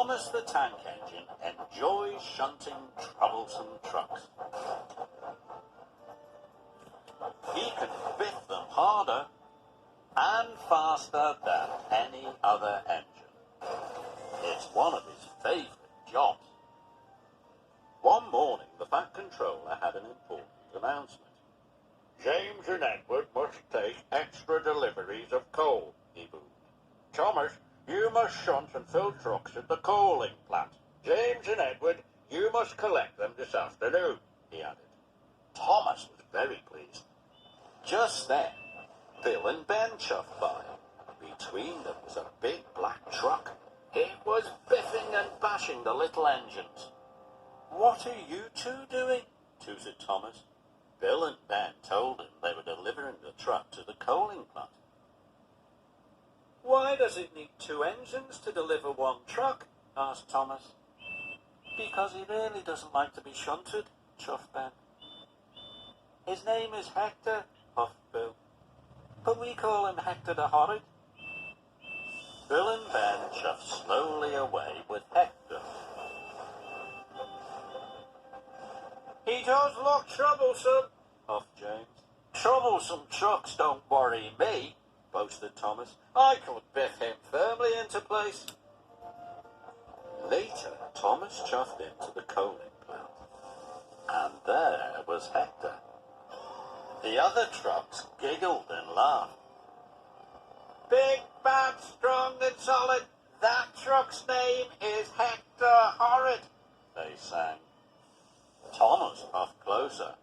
Thomas the Tank Engine enjoys shunting troublesome trucks. He can biff them harder and faster than any other engine. It's one of his favourite jobs. One morning, the Fat Controller had an important announcement. James and Edward must take extra deliveries of coal, he boomed. Thomas, you must shunt and fill trucks at the coaling plant. James and Edward, you must collect them this afternoon, he added. Thomas was very pleased. Just then, Bill and Ben chuffed by. Between them was a big black truck. It was biffing and bashing the little engines. What are you two doing? Tooted Thomas. Bill and Ben told him they were delivering the truck to the coaling plant. Why does it need two engines to deliver one truck? Asked Thomas. Because he really doesn't like to be shunted, chuffed Ben. His name is Hector, puffed Bill. But we call him Hector the Horrid. Bill and Ben chuffed slowly away with Hector. He does look troublesome, puffed James. Troublesome trucks don't worry me, boasted Thomas. I could biff him firmly into place. Later, Thomas chuffed into the coaling plant. And there was Hector. The other trucks giggled and laughed. Big, bad, strong and solid. That truck's name is Hector Horrid, they sang. Thomas puffed closer.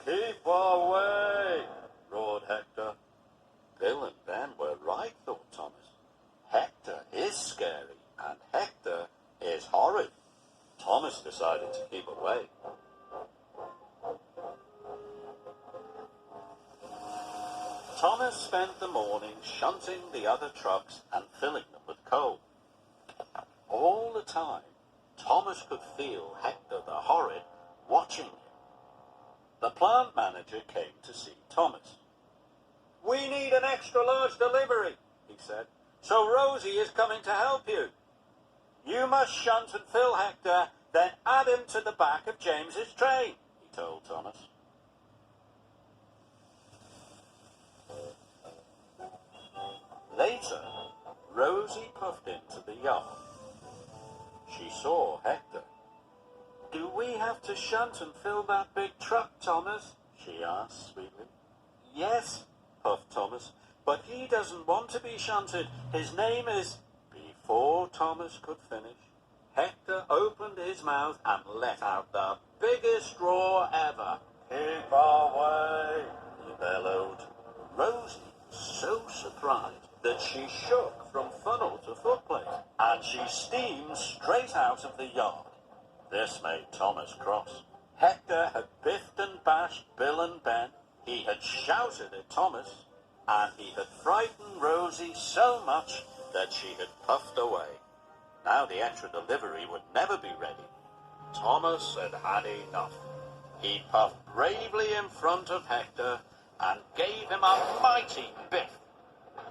Keep away, roared Hector. Bill and Ben were right, thought Thomas. Hector is scary, and Hector is horrid. Thomas decided to keep away. Thomas spent the morning shunting the other trucks and filling them with coal. All the time, Thomas could feel Hector the Horrid watching him. The plant manager came to see Thomas. We need an extra large delivery, he said, so Rosie is coming to help you. You must shunt and fill Hector, then add him to the back of James's train, he told Thomas. Later, Rosie puffed into the yard. She saw Hector. Do we have to shunt and fill that big truck, Thomas? She asked sweetly. Yes, puffed Thomas, but he doesn't want to be shunted. His name is... Before Thomas could finish, Hector opened his mouth and let out the biggest roar ever. Keep away, he bellowed. Rosie was so surprised that she shook from funnel to footplate, and she steamed straight out of the yard. This made Thomas cross. Hector had biffed and bashed Bill and Ben, he had shouted at Thomas, and he had frightened Rosie so much that she had puffed away. Now the extra delivery would never be ready. Thomas had had enough. He puffed bravely in front of Hector and gave him a mighty biff.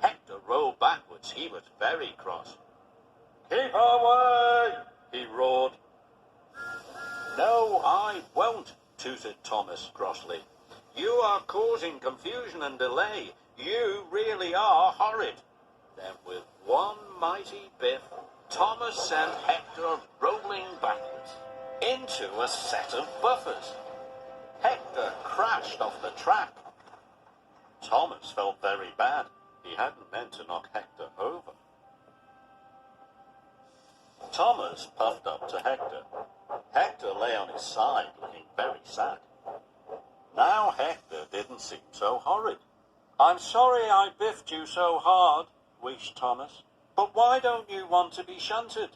Hector rolled backwards. He was very cross. Keep away, he roared. No, I won't, tooted Thomas crossly. You are causing confusion and delay. You really are horrid. Then with one mighty biff, Thomas sent Hector rolling backwards into a set of buffers. Hector crashed off the track. Thomas felt very bad. He hadn't meant to knock Hector over. Thomas puffed up to Hector. Hector lay on his side, looking very sad. Now Hector didn't seem so horrid. I'm sorry I biffed you so hard, wheezed Thomas. But why don't you want to be shunted?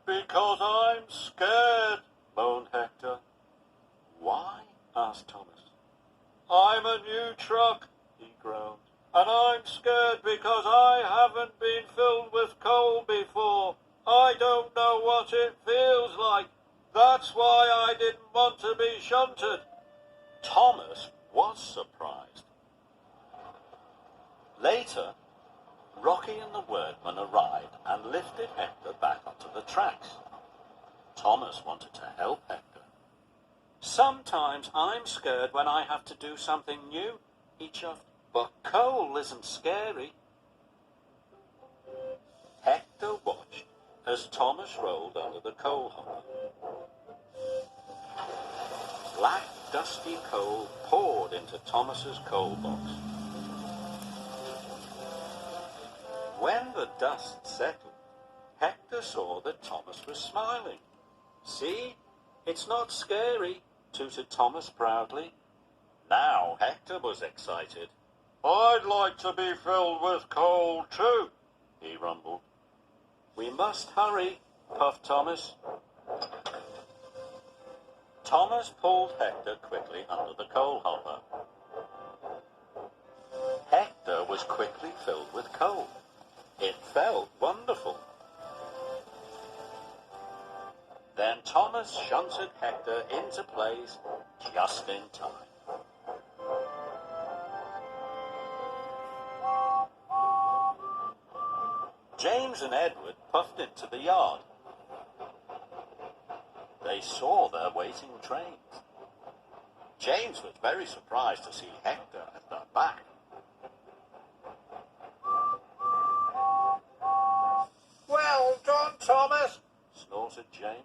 Because I'm scared, moaned Hector. Why? Asked Thomas. I'm a new truck, he groaned. And I'm scared because I haven't been filled with coal before. I don't know what it feels like. That's why I didn't want to be shunted. Thomas was surprised. Later, Rocky and the workman arrived and lifted Hector back onto the tracks. Thomas wanted to help Hector. "Sometimes I'm scared when I have to do something new," he chuffed. "But coal isn't scary." Hector watched as Thomas rolled under the coal hopper. Black, dusty coal poured into Thomas's coal box. When the dust settled, Hector saw that Thomas was smiling. "See, it's not scary," tooted Thomas proudly. Now Hector was excited. "I'd like to be filled with coal too," he rumbled. "We must hurry," puffed Thomas. Thomas pulled Hector quickly under the coal hopper. Hector was quickly filled with coal. It felt wonderful. Then Thomas shunted Hector into place just in time. James and Edward puffed into the yard. They saw their waiting trains. James was very surprised to see Hector at their back. "Well done, Thomas," snorted James.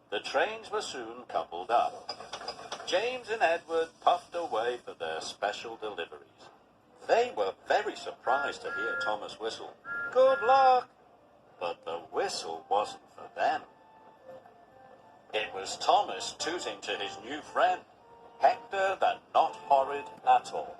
The trains were soon coupled up. James and Edward puffed away for their special deliveries. They were very surprised to hear Thomas whistle, "Good luck!" But the whistle wasn't for them. It was Thomas tooting to his new friend, Hector the Not Horrid at All.